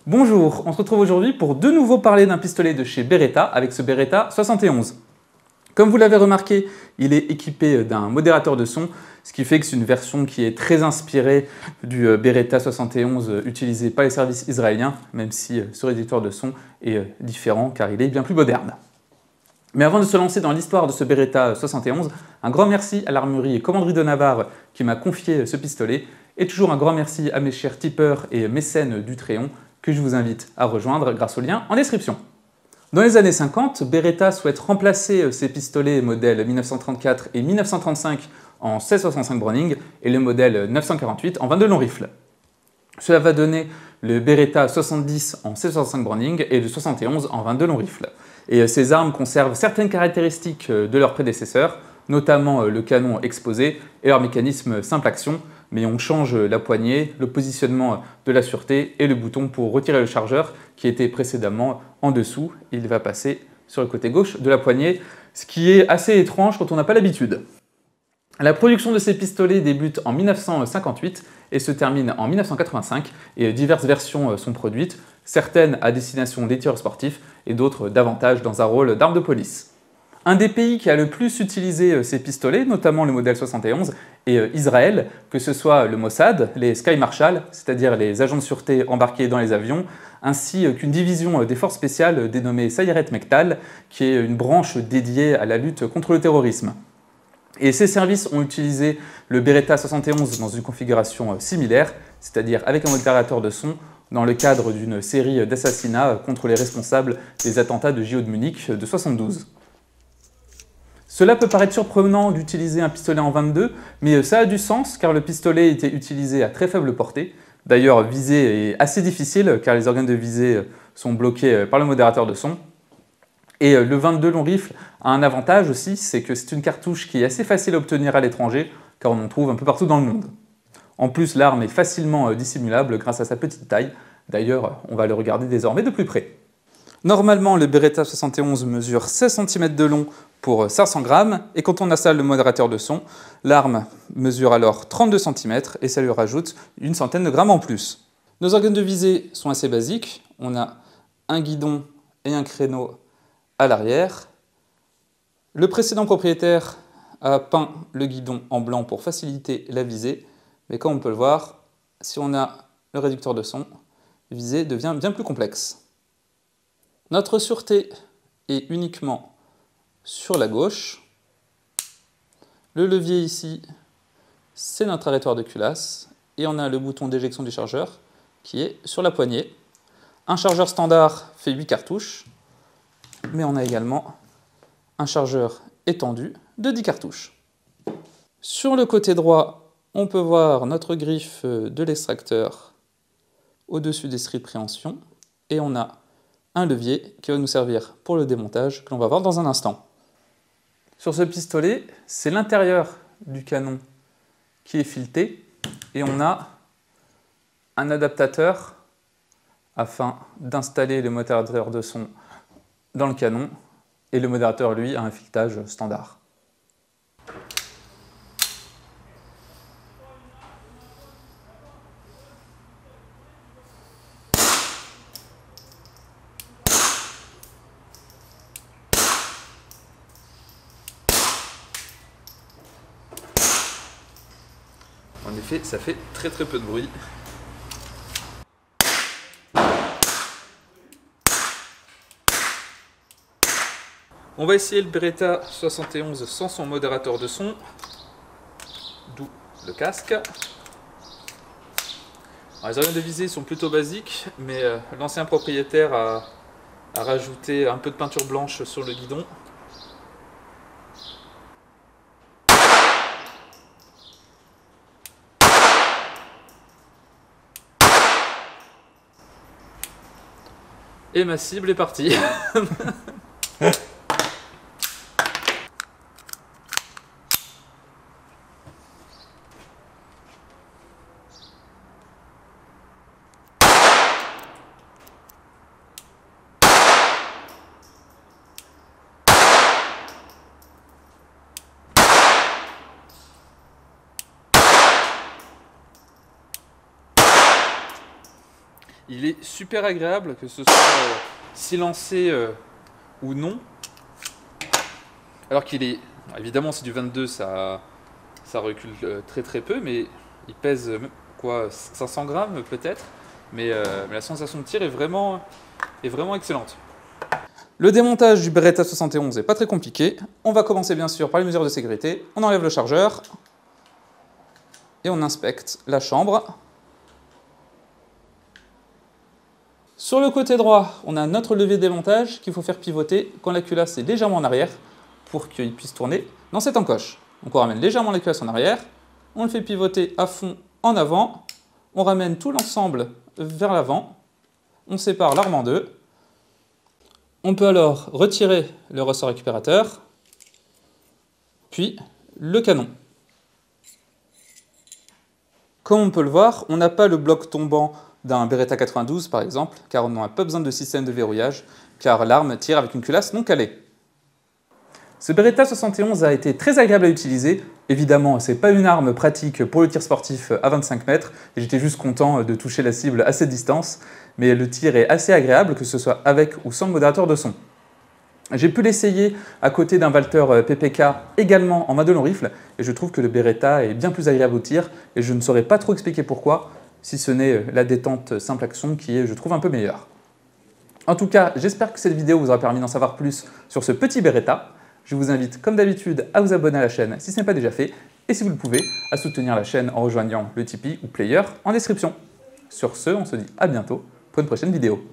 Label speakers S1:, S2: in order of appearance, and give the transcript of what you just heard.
S1: Bonjour, on se retrouve aujourd'hui pour de nouveau parler d'un pistolet de chez Beretta avec ce Beretta 71. Comme vous l'avez remarqué, il est équipé d'un modérateur de son, ce qui fait que c'est une version qui est très inspirée du Beretta 71 utilisé par les services israéliens, même si ce réducteur de son est différent car il est bien plus moderne. Mais avant de se lancer dans l'histoire de ce Beretta 71, un grand merci à l'armurerie et commanderie de Navarre qui m'a confié ce pistolet, et toujours un grand merci à mes chers tipeurs et mécènes du Tréon que je vous invite à rejoindre grâce au lien en description. Dans les années 50, Beretta souhaite remplacer ses pistolets modèles 1934 et 1935 en 16,65 Browning et le modèle 948 en 22 long rifle. Cela va donner le Beretta 70 en 16,65 Browning et le 71 en 22 long rifle. Et ces armes conservent certaines caractéristiques de leurs prédécesseurs, notamment le canon exposé et leur mécanisme simple action, mais on change la poignée, le positionnement de la sûreté et le bouton pour retirer le chargeur qui était précédemment en dessous. Il va passer sur le côté gauche de la poignée, ce qui est assez étrange quand on n'a pas l'habitude. La production de ces pistolets débute en 1958 et se termine en 1985 et diverses versions sont produites, certaines à destination des tireurs sportifs et d'autres davantage dans un rôle d'arme de police. Un des pays qui a le plus utilisé ces pistolets, notamment le modèle 71, est Israël, que ce soit le Mossad, les Sky Marshal, c'est-à-dire les agents de sûreté embarqués dans les avions, ainsi qu'une division des forces spéciales dénommée Sayeret Mektal, qui est une branche dédiée à la lutte contre le terrorisme. Et ces services ont utilisé le Beretta 71 dans une configuration similaire, c'est-à-dire avec un modérateur de son, dans le cadre d'une série d'assassinats contre les responsables des attentats de JO de Munich de 72. Cela peut paraître surprenant d'utiliser un pistolet en 22, mais ça a du sens car le pistolet était utilisé à très faible portée. D'ailleurs, viser est assez difficile car les organes de visée sont bloqués par le modérateur de son. Et le 22 long rifle a un avantage aussi, c'est que c'est une cartouche qui est assez facile à obtenir à l'étranger car on en trouve un peu partout dans le monde. En plus, l'arme est facilement dissimulable grâce à sa petite taille. D'ailleurs, on va le regarder désormais de plus près. Normalement, le Beretta 71 mesure 16 cm de long pour 500 grammes, et quand on installe le modérateur de son, l'arme mesure alors 32 cm et ça lui rajoute une centaine de grammes en plus. Nos organes de visée sont assez basiques, on a un guidon et un créneau à l'arrière. Le précédent propriétaire a peint le guidon en blanc pour faciliter la visée, mais comme on peut le voir, si on a le réducteur de son, la visée devient bien plus complexe. Notre sûreté est uniquement sur la gauche. Le levier ici, c'est notre arrêtoir de culasse. Et on a le bouton d'éjection du chargeur qui est sur la poignée. Un chargeur standard fait 8 cartouches, mais on a également un chargeur étendu de 10 cartouches. Sur le côté droit, on peut voir notre griffe de l'extracteur au-dessus des stries de préhension. Et on a un levier qui va nous servir pour le démontage que l'on va voir dans un instant. Sur ce pistolet, c'est l'intérieur du canon qui est fileté et on a un adaptateur afin d'installer le modérateur de son dans le canon et le modérateur, lui, a un filetage standard. En effet, ça fait très peu de bruit. On va essayer le Beretta 71 sans son modérateur de son, d'où le casque. Alors, les organes de visée sont plutôt basiques, mais l'ancien propriétaire a rajouté un peu de peinture blanche sur le guidon. Et ma cible est partie. Il est super agréable, que ce soit silencé ou non. Alors qu'il est... Évidemment, c'est du 22, ça recule très peu, mais il pèse quoi, 500 grammes peut-être. Mais la sensation de tir est vraiment excellente. Le démontage du Beretta 71 n'est pas très compliqué. On va commencer bien sûr par les mesures de sécurité. On enlève le chargeur et on inspecte la chambre. Sur le côté droit, on a notre levier de démontage qu'il faut faire pivoter quand la culasse est légèrement en arrière pour qu'il puisse tourner dans cette encoche. Donc on ramène légèrement la culasse en arrière, on le fait pivoter à fond en avant, on ramène tout l'ensemble vers l'avant, on sépare l'arme en deux. On peut alors retirer le ressort récupérateur, puis le canon. Comme on peut le voir, on n'a pas le bloc tombant d'un Beretta 92 par exemple, car on n'a pas besoin de système de verrouillage, car l'arme tire avec une culasse non calée. Ce Beretta 71 a été très agréable à utiliser. Évidemment, ce n'est pas une arme pratique pour le tir sportif à 25 mètres, et j'étais juste content de toucher la cible à cette distance, mais le tir est assez agréable, que ce soit avec ou sans le modérateur de son. J'ai pu l'essayer à côté d'un Walther PPK également en main de long rifle, et je trouve que le Beretta est bien plus agréable au tir, et je ne saurais pas trop expliquer pourquoi, si ce n'est la détente simple action qui est, je trouve, un peu meilleure. En tout cas, j'espère que cette vidéo vous aura permis d'en savoir plus sur ce petit Beretta. Je vous invite, comme d'habitude, à vous abonner à la chaîne si ce n'est pas déjà fait, et si vous le pouvez, à soutenir la chaîne en rejoignant le Tipeee ou Player en description. Sur ce, on se dit à bientôt pour une prochaine vidéo.